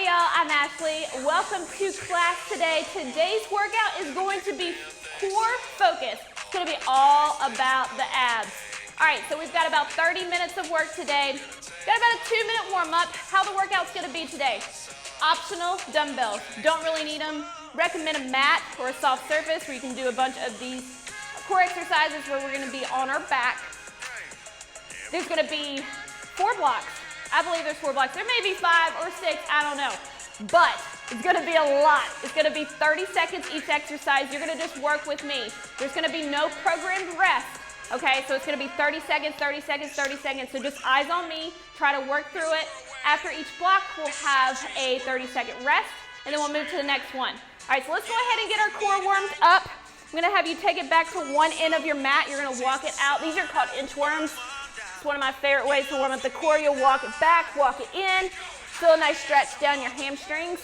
Hey y'all, I'm Ashley. Welcome to class today. Today's workout is going to be core focus. It's going to be all about the abs. All right, so we've got about 30 minutes of work today. Got about a 2-minute warm-up. How the workout's going to be today. Optional dumbbells. Don't really need them. Recommend a mat or a soft surface where you can do a bunch of these core exercises where we're going to be on our back. There's going to be 4 blocks. I believe there's 4 blocks. There may be 5 or 6, I don't know. But it's going to be a lot. It's going to be 30 seconds each exercise. You're going to just work with me. There's going to be no programmed rest. Okay, so it's going to be 30 seconds, 30 seconds, 30 seconds. So just eyes on me. Try to work through it. After each block, we'll have a 30-second rest, and then we'll move to the next one. All right, so let's go ahead and get our core warmed up. I'm going to have you take it back to one end of your mat. You're going to walk it out. These are called inchworms. One of my favorite ways to warm up the core. You'll walk it back, walk it in. Feel a nice stretch down your hamstrings.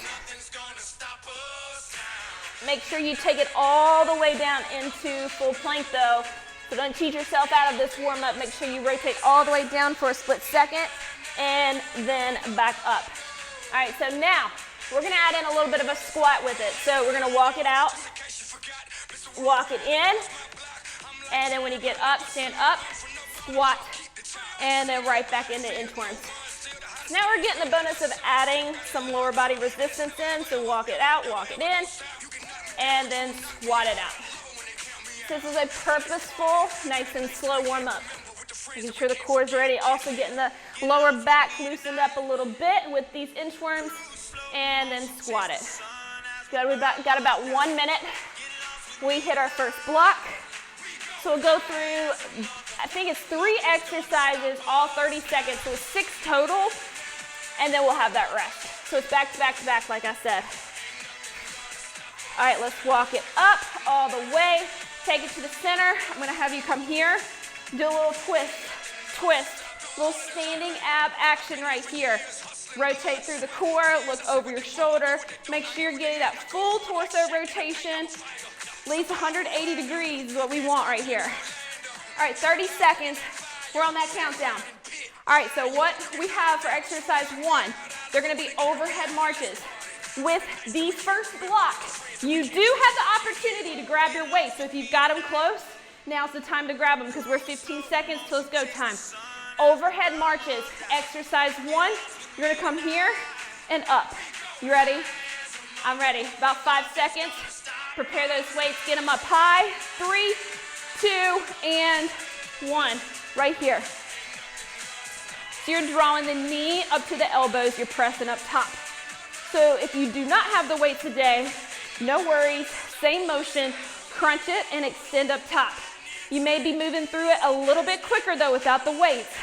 Make sure you take it all the way down into full plank though. So don't cheat yourself out of this warm up. Make sure you rotate all the way down for a split second and then back up. All right, so now we're gonna add in a little bit of a squat with it. So we're gonna walk it out, walk it in, and then when you get up, stand up, squat, and then right back into inchworms. Now we're getting the bonus of adding some lower body resistance in, so walk it out, walk it in, and then squat it out. This is a purposeful, nice and slow warm up. Making sure the core is ready, also getting the lower back loosened up a little bit with these inchworms, and then squat it. Good, we've got about 1 minute. We hit our first block. So we'll go through, I think it's 3 exercises, all 30 seconds, so it's 6 total, and then we'll have that rest. So it's back to back to back, like I said. All right, let's walk it up all the way. Take it to the center. I'm gonna have you come here, do a little twist, twist, little standing ab action right here. Rotate through the core, look over your shoulder. Make sure you're getting that full torso rotation. At least 180 degrees is what we want right here. All right, 30 seconds. We're on that countdown. All right, so what we have for exercise 1, they're going to be overhead marches. With the first block, you do have the opportunity to grab your weights. So if you've got them close, now's the time to grab them because we're 15 seconds till it's go time. Overhead marches, exercise 1. You're going to come here and up. You ready? I'm ready. About 5 seconds. Prepare those weights, get them up high. 3, 2, and 1. Right here. So you're drawing the knee up to the elbows, you're pressing up top. So if you do not have the weight today, no worries, same motion, crunch it and extend up top. You may be moving through it a little bit quicker though without the weights.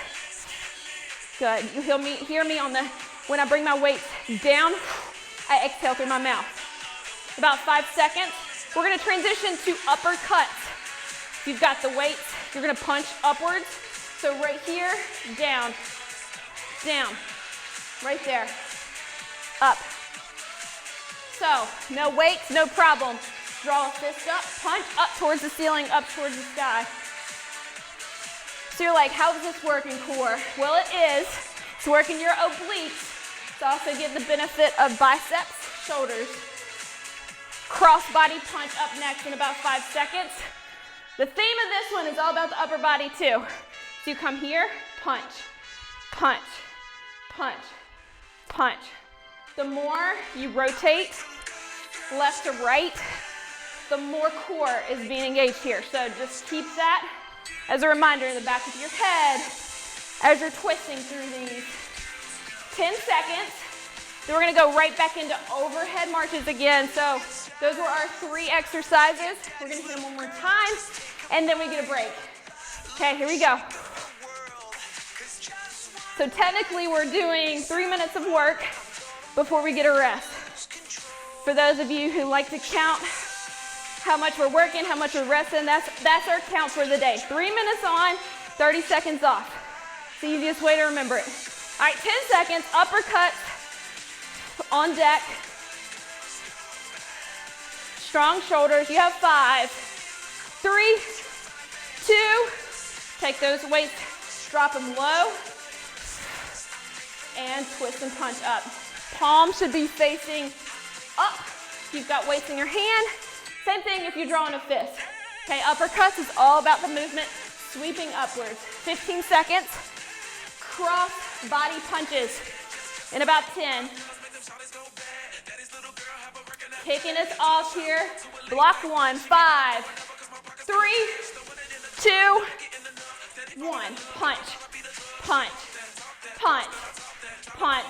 Good, you hear me on the, when I bring my weights down, I exhale through my mouth. About 5 seconds. We're going to transition to uppercuts. If you've got the weights, you're going to punch upwards. So right here, down, down, right there, up. So no weights, no problem. Draw a fist up, punch up towards the ceiling, up towards the sky. So you're like, how does this work in core? Well, it is. It's working your obliques. It's also getting the benefit of biceps, shoulders. Cross body punch up next in about 5 seconds. The theme of this one is all about the upper body too. So you come here, punch, punch, punch, punch. The more you rotate left to right, the more core is being engaged here. So just keep that as a reminder in the back of your head as you're twisting through these. 10 seconds. Then we're gonna go right back into overhead marches again. So those were our 3 exercises. We're gonna hit them one more time, and then we get a break. Okay, here we go. So technically we're doing 3 minutes of work before we get a rest. For those of you who like to count how much we're working, how much we're resting, that's our count for the day. 3 minutes on, 30 seconds off. It's the easiest way to remember it. All right, 10 seconds, uppercuts on deck. Strong shoulders. You have 5, 3, 2, take those weights, drop them low, and twist and punch up. Palms should be facing up. If you've got weights in your hand. Same thing if you're drawing a fist. Okay, uppercuts is all about the movement, sweeping upwards. 15 seconds. Cross body punches in about 10. Kicking us off here. Block 1, 5, 3, 2, 1. Punch, punch, punch, punch.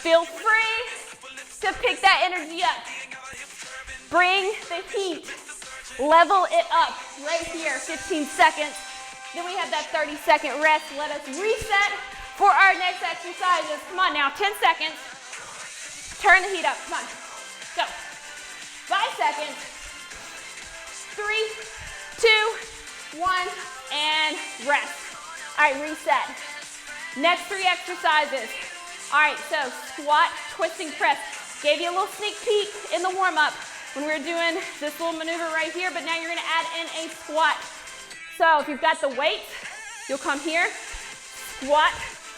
Feel free to pick that energy up. Bring the heat. Level it up right here, 15 seconds. Then we have that 30-second rest. Let us reset for our next exercises. Come on now, 10 seconds. Turn the heat up, come on. Go. 5 seconds. 3, 2, 1, and rest. All right, reset. Next 3 exercises. All right, so squat, twisting press. Gave you a little sneak peek in the warm-up when we were doing this little maneuver right here, but now you're gonna add in a squat. So if you've got the weight, you'll come here, squat,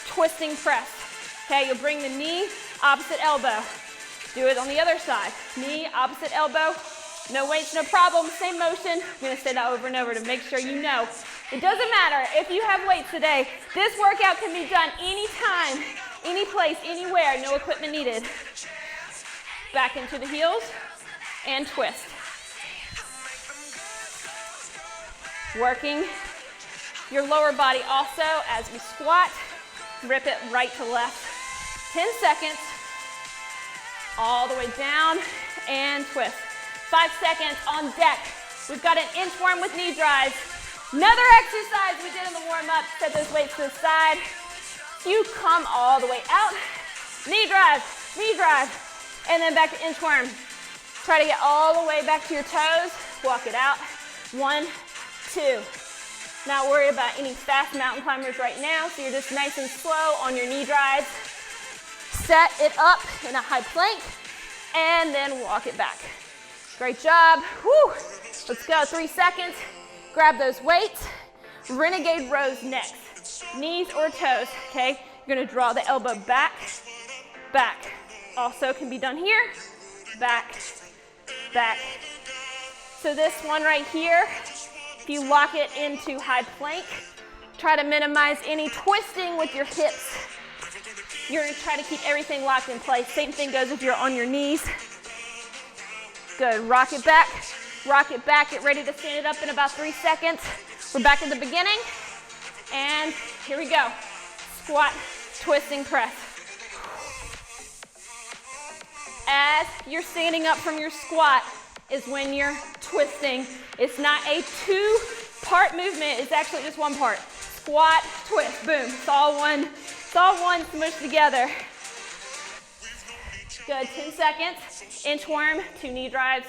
twisting press. Okay, you'll bring the knee, opposite elbow. Do it on the other side. Knee, opposite elbow. No weights, no problem, same motion. I'm gonna say that over and over to make sure you know. It doesn't matter if you have weights today. This workout can be done anytime, any place, anywhere, no equipment needed. Back into the heels and twist. Working your lower body also as we squat. Rip it right to left. 10 seconds. All the way down and twist. 5 seconds on deck. We've got an inchworm with knee drives. Another exercise we did in the warm-up. Set those weights to the side. You come all the way out. Knee drive, and then back to inchworm. Try to get all the way back to your toes. Walk it out. 1, 2. Not worry about any fast mountain climbers right now, so you're just nice and slow on your knee drives. Set it up in a high plank, and then walk it back. Great job. Woo. Let's go, 3 seconds. Grab those weights. Renegade rows next. Knees or toes, okay? You're gonna draw the elbow back, back. Also can be done here, back, back. So this one right here, if you lock it into high plank, try to minimize any twisting with your hips. You're gonna try to keep everything locked in place. Same thing goes if you're on your knees. Good, rock it back, get ready to stand it up in about 3 seconds. We're back at the beginning, and here we go. Squat, twisting press. As you're standing up from your squat is when you're twisting. It's not a 2-part movement, it's actually just 1 part. Squat, twist, boom, it's all one smushed together. Good, 10 seconds. Inchworm, 2 knee drives.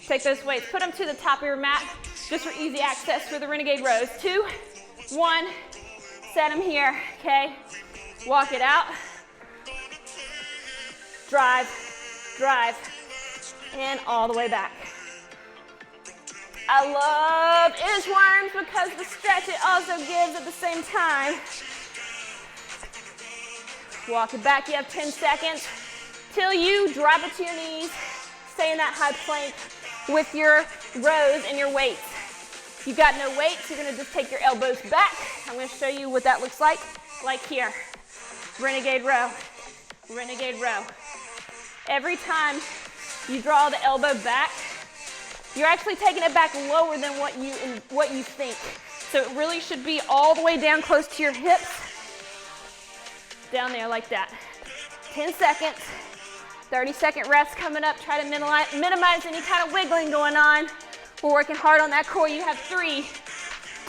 Take those weights, put them to the top of your mat, just for easy access for the renegade rows. 2, 1, set them here, okay? Walk it out. Drive, drive, and all the way back. I love inchworms because the stretch it also gives at the same time. Walk it back, you have 10 seconds till you drop it to your knees. Stay in that high plank with your rows and your weights. If you've got no weights, you're gonna just take your elbows back. I'm gonna show you what that looks like here. Renegade row, renegade row. Every time you draw the elbow back, you're actually taking it back lower than what you think. So it really should be all the way down close to your hips. Down there like that. 10 seconds. 30-second rest coming up. Try to minimize any kind of wiggling going on. We're working hard on that core. You have 3,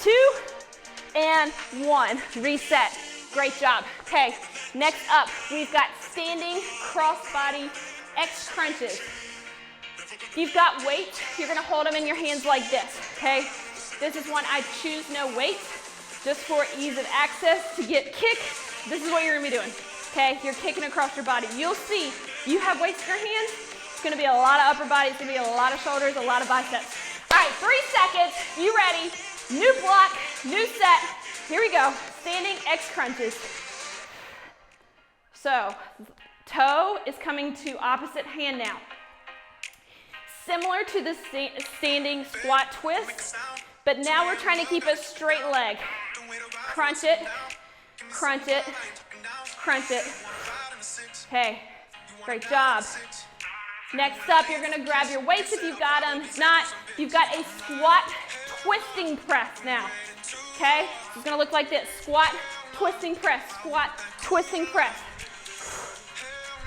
2, and 1. Reset. Great job. Okay, next up, we've got standing cross-body X crunches. If you've got weights, you're gonna hold them in your hands like this, okay? This is one I choose no weight, just for ease of access to get kick. This is what you're gonna be doing, okay? You're kicking across your body. You'll see, you have weights in your hands, it's gonna be a lot of upper body, it's gonna be a lot of shoulders, a lot of biceps. All right, 3 seconds, you ready? New block, new set. Here we go, standing X crunches. So, Toe is coming to opposite hand now. Similar to the standing squat twist, but now we're trying to keep a straight leg. Crunch it, crunch it, crunch it. Okay, great job. Next up, you're gonna grab your weights if you've got them. If not, you've got a squat twisting press now. Okay, it's gonna look like this: squat, twisting press, squat, twisting press.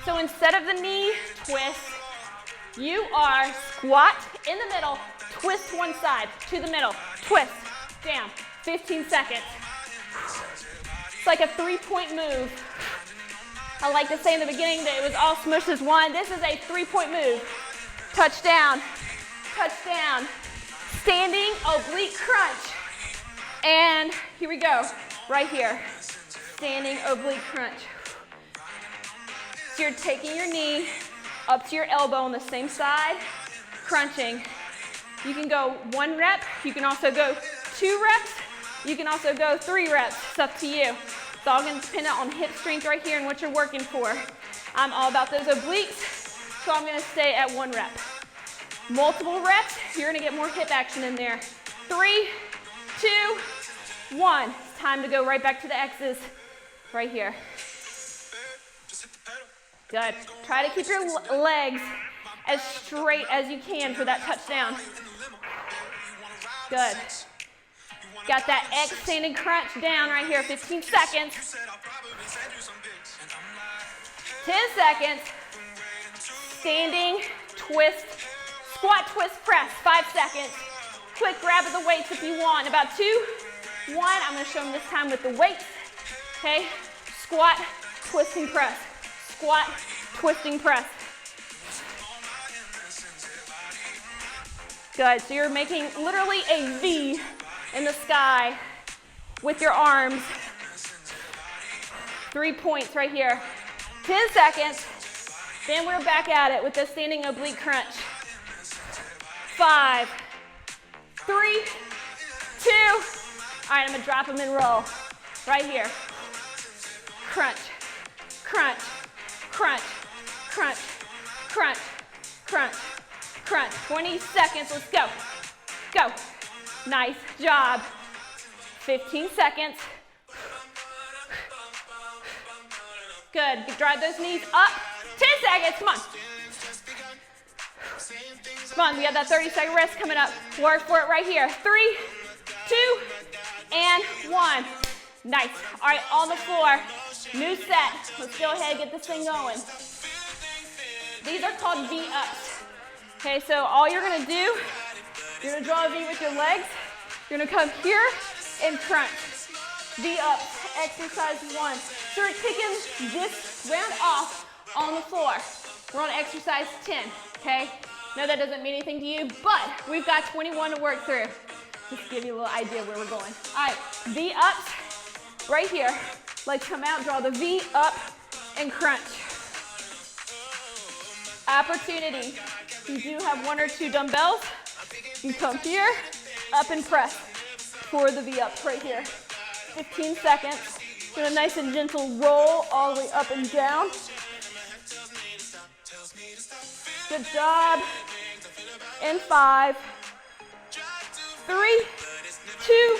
So instead of the knee twist, you are squat in the middle, twist one side to the middle, twist, down, 15 seconds. It's like a 3-point move. I like to say in the beginning that it was all smushed as one. This is a 3-point move. Touchdown, touchdown, standing oblique crunch. And here we go, right here, standing oblique crunch. So you're taking your knee up to your elbow on the same side, crunching. You can go 1 rep, you can also go 2 reps, you can also go 3 reps. It's up to you. It's all going to depend on hip strength right here and what you're working for. I'm all about those obliques, so I'm going to stay at 1 rep. Multiple reps, you're going to get more hip action in there. 3, 2, 1. It's time to go right back to the X's right here. Good. Try to keep your legs as straight as you can for that touchdown. Good. Got that X standing crunch down right here, 15 seconds. 10 seconds. Standing twist, squat twist press, 5 seconds. Quick grab of the weights if you want. About 2, 1. I'm going to show them this time with the weights. Okay. Squat, twisting press. Squat, twisting press. Good, so you're making literally a V in the sky with your arms. 3 points right here. 10 seconds, then we're back at it with the standing oblique crunch. 5, 3, 2. All right, I'm gonna drop them and roll. Right here. Crunch, crunch, crunch, crunch, crunch, crunch, crunch. 20 seconds, let's go. Go. Nice job. 15 seconds. Good, drive those knees up. 10 seconds, come on. Come on, we have that 30-second rest coming up. Work for it right here. 3, 2, and 1. Nice. All right, on the floor. New set. Let's go ahead and get this thing going. These are called V-ups. Okay, so all you're gonna do, you're gonna draw a V with your legs. You're gonna come here and crunch. V-ups, exercise 1. So we're kicking this round off on the floor. We're on exercise 10, okay? No, that doesn't mean anything to you, but we've got 21 to work through. Just to give you a little idea where we're going. All right, V-ups, right here. Legs come out, draw the V up and crunch. Opportunity. You do have 1 or 2 dumbbells. You come here, up and press for the V-ups right here. 15 seconds. Do a nice and gentle roll all the way up and down. Good job. And 5, 3, 2,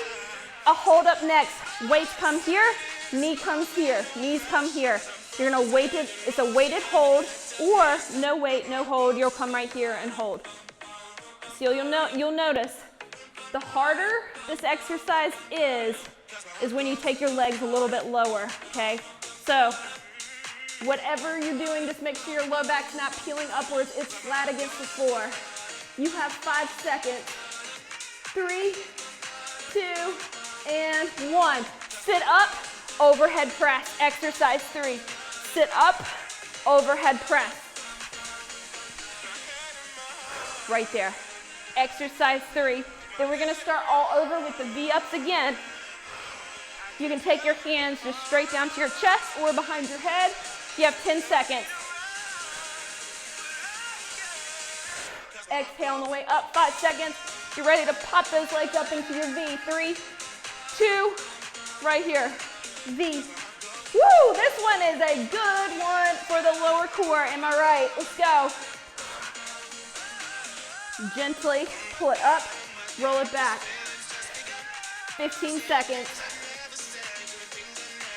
a hold up next. Weights come here, knee comes here, knees come here. You're gonna weight it, it's a weighted hold, or no weight, no hold, you'll come right here and hold. So you'll notice, the harder this exercise is when you take your legs a little bit lower, okay? So, whatever you're doing, just make sure your low back's not peeling upwards, it's flat against the floor. You have 5 seconds. 3, 2, and 1. Sit up, overhead press, exercise 3. Sit up, overhead press. Right there. Exercise 3. Then we're gonna start all over with the V-ups again. You can take your hands just straight down to your chest or behind your head. You have 10 seconds. Exhale on the way up, 5 seconds. You're ready to pop those legs up into your V. 3, 2, right here. V, Woo, this one is a good one for the lower core. Am I right? Let's go. Gently pull it up, roll it back. 15 seconds.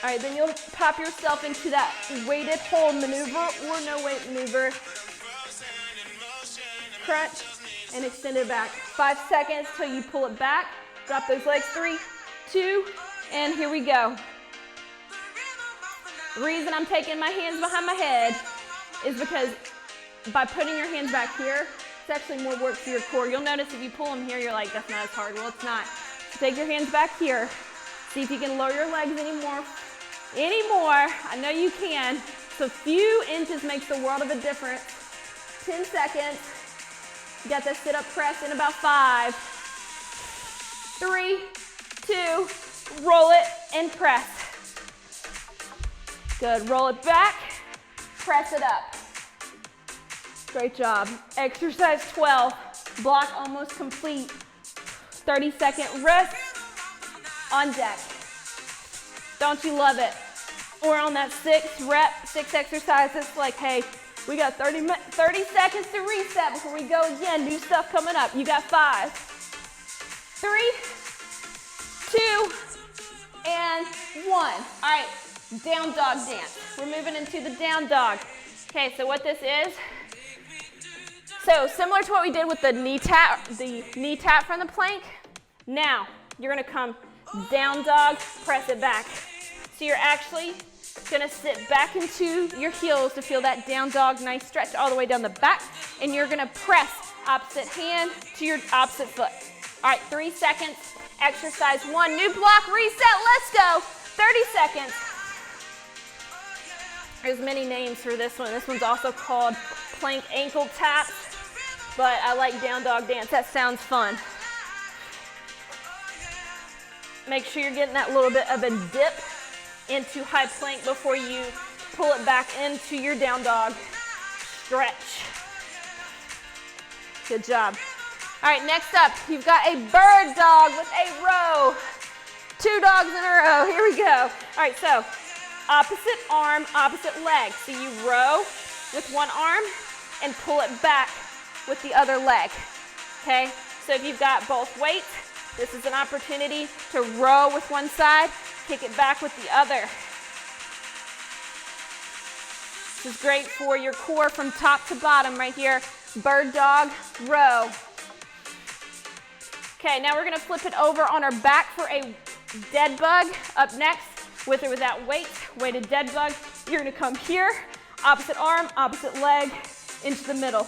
All right, then you'll pop yourself into that weighted hold maneuver or no weight maneuver. Crunch and extend it back. 5 seconds till you pull it back. Drop those legs. 3, 2, and here we go. The reason I'm taking my hands behind my head is because by putting your hands back here, it's actually more work for your core. You'll notice if you pull them here, you're like, that's not as hard. Well, it's not. So take your hands back here. See if you can lower your legs anymore. I know you can. So a few inches makes the world of a difference. 10 seconds. You got that sit-up press in about 5, 3, 2, roll it and press. Good, roll it back, press it up. Great job. Exercise 12, block almost complete. 30-second rest on deck. Don't you love it? We're on that 6 exercises, like, hey, we got 30 seconds to reset before we go again. New stuff coming up. You got 5, 3, 2, and 1. All right, down dog dance. We're moving into the down dog. Okay, so what this is, so similar to what we did with the knee tap from the plank. Now, you're gonna come down dog, press it back. So you're actually gonna sit back into your heels to feel that down dog, nice stretch all the way down the back, and you're gonna press opposite hand to your opposite foot. All right, 3 seconds, exercise 1, new block, reset, let's go. 30 seconds. There's many names for this one. This one's also called plank ankle taps, but I like down dog dance, that sounds fun. Make sure you're getting that little bit of a dip into high plank before you pull it back into your down dog. Stretch. Good job. All right, next up, you've got a bird dog with a row. 2 dogs in a row. Here we go. All right, so opposite arm, opposite leg. So you row with one arm and pull it back with the other leg. Okay, so if you've got both weights, this is an opportunity to row with one side, kick it back with the other. This is great for your core from top to bottom right here. Bird dog, row. Okay, now we're gonna flip it over on our back for a dead bug. Up next, with or without weight, weighted dead bug. You're gonna come here, opposite arm, opposite leg, into the middle.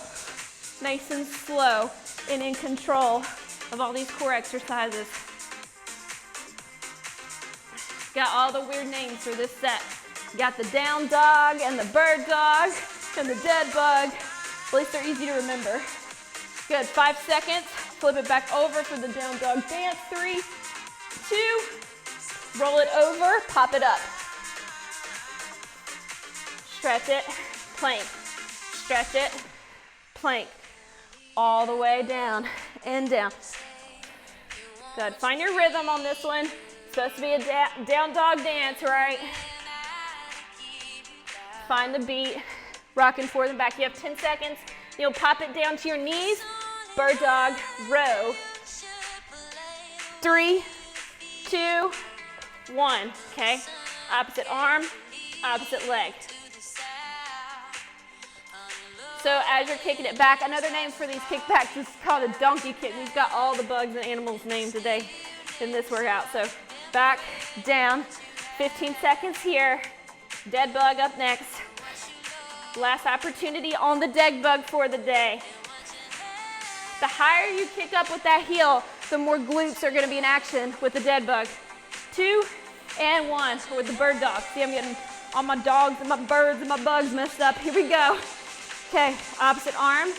Nice and slow and in control of all these core exercises. Got all the weird names for this set. Got the down dog and the bird dog and the dead bug. At least they're easy to remember. Good, 5 seconds. Flip it back over for the down dog dance. 3, 2, roll it over, pop it up. Stretch it, plank. Stretch it, plank. All the way down and down. Good, find your rhythm on this one. It's supposed to be a down dog dance, right? Find the beat, rocking forward and back. You have 10 seconds. You'll pop it down to your knees. Bird dog, row. 3, 2, 1, okay? Opposite arm, opposite leg. So as you're kicking it back, another name for these kickbacks is called a donkey kick. We've got all the bugs and animals named today in this workout. So back, down, 15 seconds here. Dead bug up next. Last opportunity on the dead bug for the day. The higher you kick up with that heel, the more glutes are gonna be in action with the dead bug. 2 and 1 with the bird dog. See, I'm getting all my dogs and my birds and my bugs messed up. Here we go. Okay, opposite arm,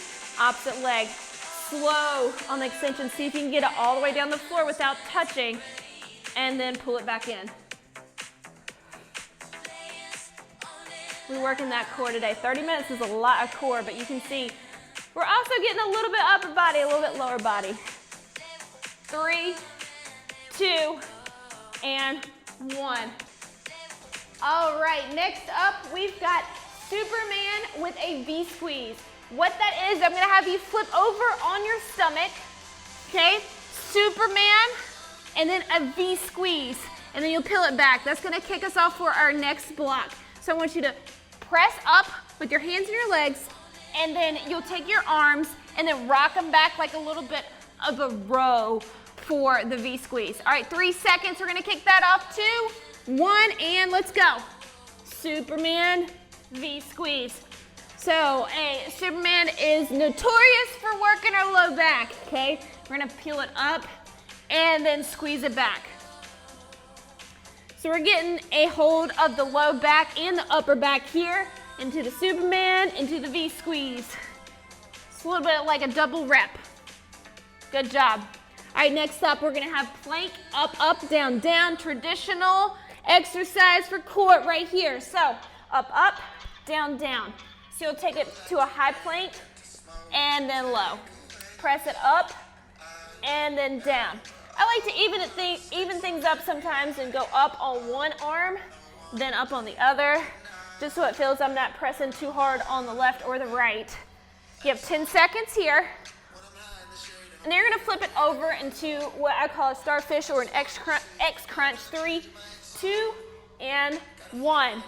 opposite leg. Slow on the extension. See if you can get it all the way down the floor without touching, and then pull it back in. We're working that core today. 30 minutes is a lot of core, but you can see we're also getting a little bit upper body, a little bit lower body. 3, 2, and 1. All right, next up, we've got Superman with a V squeeze. What that is, I'm gonna have you flip over on your stomach, okay? Superman, and then a V squeeze, and then you'll peel it back. That's gonna kick us off for our next block. So I want you to press up with your hands and your legs, and then you'll take your arms and then rock them back like a little bit of a row for the V squeeze. All right, 3 seconds, we're gonna kick that off. 2, 1, and let's go. Superman, V squeeze. So a Superman is notorious for working our low back, okay? We're gonna peel it up and then squeeze it back. So we're getting a hold of the low back and the upper back here, into the Superman, into the V squeeze. It's a little bit like a double rep. Good job. All right, next up, we're gonna have plank, up, up, down, down, traditional exercise for core right here. So up, up, down, down. So you'll take it to a high plank and then low. Press it up and then down. I like to even things up sometimes and go up on one arm, then up on the other, just so it feels I'm not pressing too hard on the left or the right. You have 10 seconds here. And then you're gonna flip it over into what I call a starfish or an X crunch. 3, 2, and 1.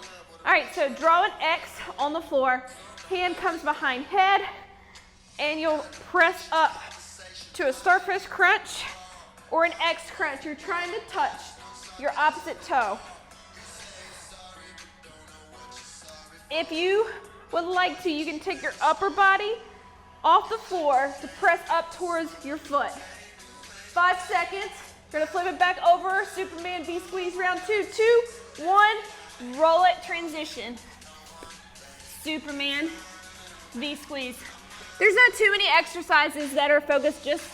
All right, so draw an X on the floor. Hand comes behind head, and you'll press up to a starfish crunch or an X crunch. You're trying to touch your opposite toe. If you would like to, you can take your upper body off the floor to press up towards your foot. 5 seconds. You're gonna flip it back over. Superman V squeeze round 2, 2, 1. Roll it, transition. Superman V squeeze. There's not too many exercises that are focused just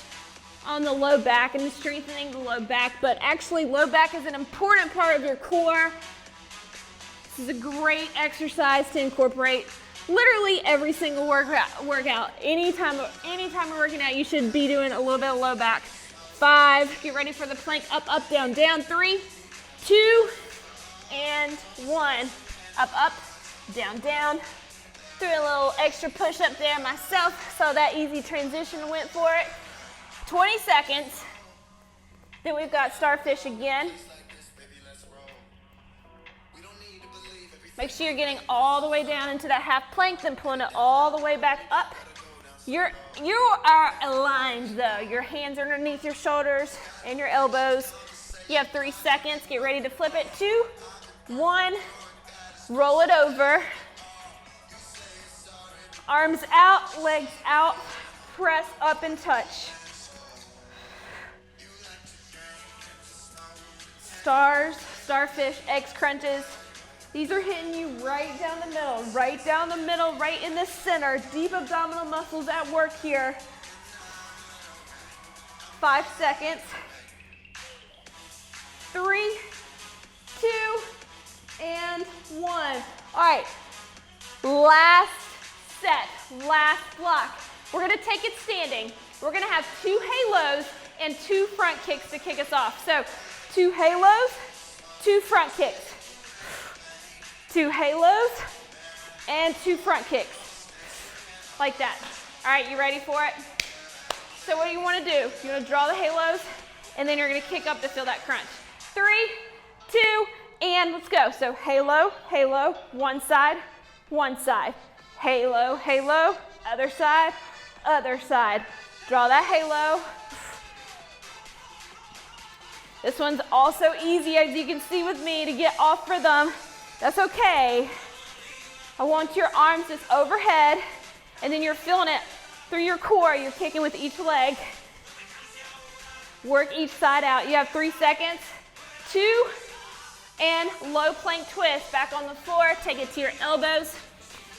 on the low back and strengthening the low back, but actually low back is an important part of your core. This is a great exercise to incorporate literally every single workout. Anytime we're working out, you should be doing a little bit of low back. 5, get ready for the plank, up, up, down, down. 3, 2, and 1. Up, up, down, down. Threw a little extra push up there myself, so that easy transition went for it. 20 seconds. Then we've got starfish again. Make sure you're getting all the way down into that half plank, then pulling it all the way back up. You are aligned though. Your hands are underneath your shoulders and your elbows. You have 3 seconds. Get ready to flip it. 2, 1. Roll it over. Arms out, legs out. Press up and touch. Stars, starfish, X crunches. These are hitting you right down the middle, right in the center. Deep abdominal muscles at work here. 5 seconds. 3, 2, and 1. All right, last set, last block. We're gonna take it standing. We're gonna have 2 halos and 2 front kicks to kick us off. So 2 halos, 2 front kicks. 2 halos and 2 front kicks, like that. All right, you ready for it? So what do you want to do? You want to draw the halos, and then you're going to kick up to feel that crunch. 3, 2, and let's go. So halo, halo, one side, halo, halo, other side, other side. Draw that halo. This one's also easy, as you can see with me, to get off rhythm. That's okay. I want your arms just overhead, and then you're feeling it through your core. You're kicking with each leg. Work each side out. You have 3 seconds. 2, and low plank twist. Back on the floor. Take it to your elbows.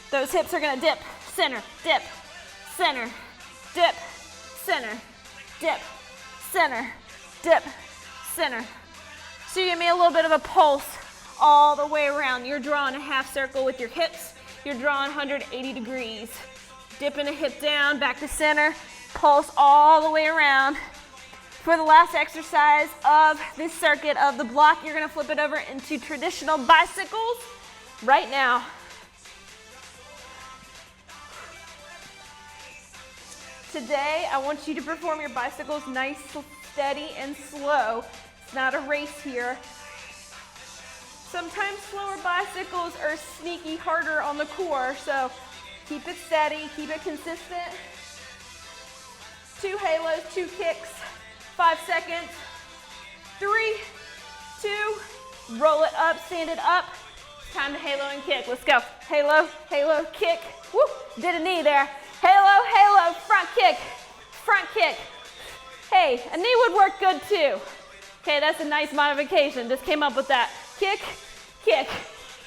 Those hips are gonna dip, center, dip, center, dip, center, dip, center, dip, center. So you give me a little bit of a pulse all the way around. You're drawing a half circle with your hips. You're drawing 180 degrees. Dipping a hip down, back to center. Pulse all the way around. For the last exercise of this circuit of the block, you're gonna flip it over into traditional bicycles right now. Today, I want you to perform your bicycles nice, steady, and slow. It's not a race here. Sometimes slower bicycles are sneaky harder on the core, so keep it steady, keep it consistent. 2 halos, 2 kicks, 5 seconds. 3, 2, roll it up, stand it up. Time to halo and kick. Let's go. Halo, halo, kick. Woo, did a knee there. Halo, halo, front kick, front kick. Hey, a knee would work good too. Okay, that's a nice modification. Just came up with that. Kick, kick.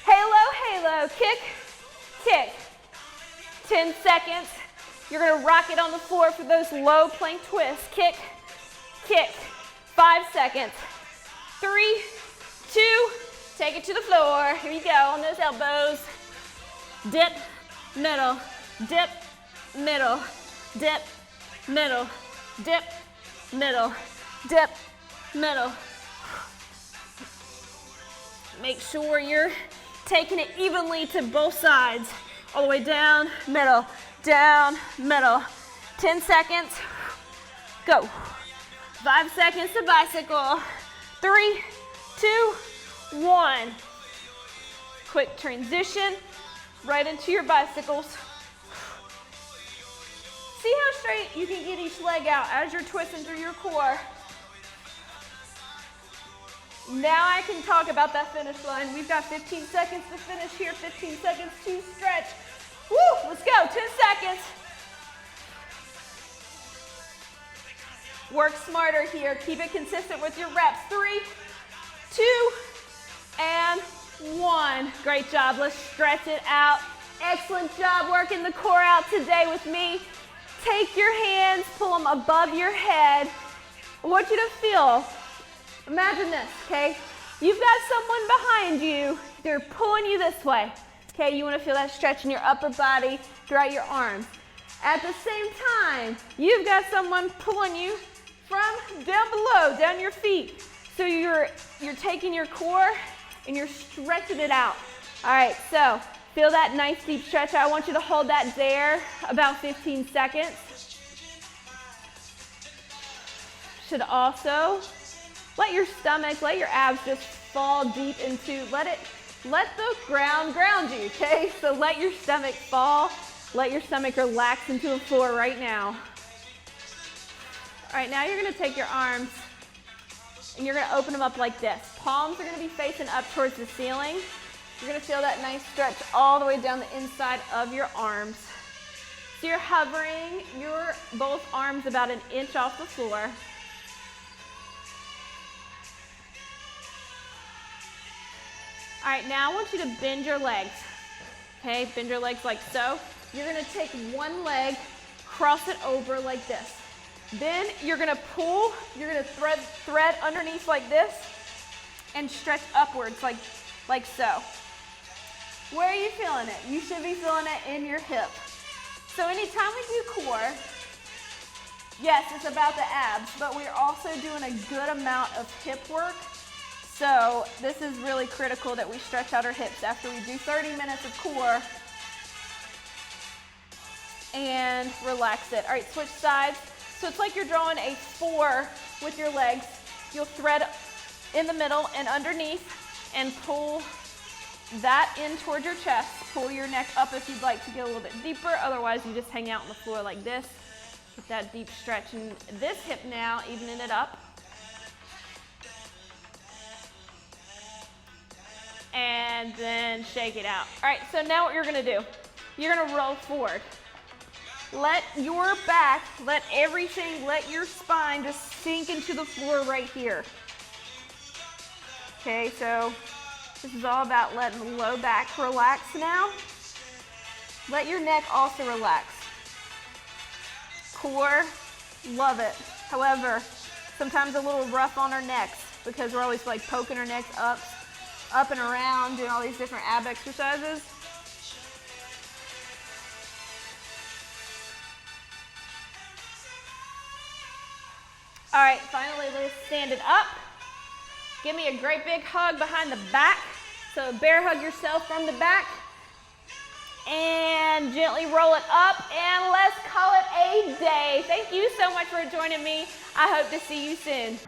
Halo, halo, kick, kick. 10 seconds. You're gonna rock it on the floor for those low plank twists. Kick, kick. 5 seconds. 3, 2, take it to the floor. Here you go on those elbows. Dip, middle, dip, middle, dip, middle, dip, middle, dip, middle. Make sure you're taking it evenly to both sides. All the way down, middle, down, middle. 10 seconds. Go. 5 seconds to bicycle. 3, 2, 1. Quick transition right into your bicycles. See how straight you can get each leg out as you're twisting through your core. Now I can talk about that finish line. We've got 15 seconds to finish here, 15 seconds to stretch. Woo, let's go, 10 seconds. Work smarter here. Keep it consistent with your reps. 3, 2, and 1. Great job. Let's stretch it out. Excellent job working the core out today with me. Take your hands, pull them above your head. I want you to feel, imagine this, okay? You've got someone behind you. They're pulling you this way. Okay, you want to feel that stretch in your upper body throughout your arms. At the same time, you've got someone pulling you from down below, down your feet. So you're taking your core and you're stretching it out. All right, so feel that nice deep stretch. I want you to hold that there about 15 seconds. Should also let your stomach, let your abs just fall deep into, let the ground ground you, okay? So let your stomach fall, let your stomach relax into the floor right now. All right, now you're gonna take your arms and you're gonna open them up like this. Palms are gonna be facing up towards the ceiling. You're gonna feel that nice stretch all the way down the inside of your arms. So you're hovering your both arms about 1 inch off the floor. All right, now I want you to bend your legs. Okay, bend your legs like so. You're gonna take one leg, cross it over like this. Then you're gonna pull, you're gonna thread underneath like this and stretch upwards like so. Where are you feeling it? You should be feeling it in your hip. So anytime we do core, yes, it's about the abs, but we're also doing a good amount of hip work. So this is really critical that we stretch out our hips after we do 30 minutes of core and relax it. All right, switch sides. So it's like you're drawing a 4 with your legs. You'll thread in the middle and underneath and pull that in towards your chest. Pull your neck up if you'd like to get a little bit deeper. Otherwise, you just hang out on the floor like this. Get that deep stretch in this hip now, evening it up. And then shake it out. All right, so now what you're gonna do, you're gonna roll forward. Let your back, let your spine just sink into the floor right here. Okay, so this is all about letting the low back relax now. Let your neck also relax. Core, love it. However, sometimes a little rough on our necks because we're always like poking our necks up and around, doing all these different ab exercises. All right, finally let's stand it up. Give me a great big hug behind the back. So bear hug yourself from the back. And gently roll it up, and let's call it a day. Thank you so much for joining me. I hope to see you soon.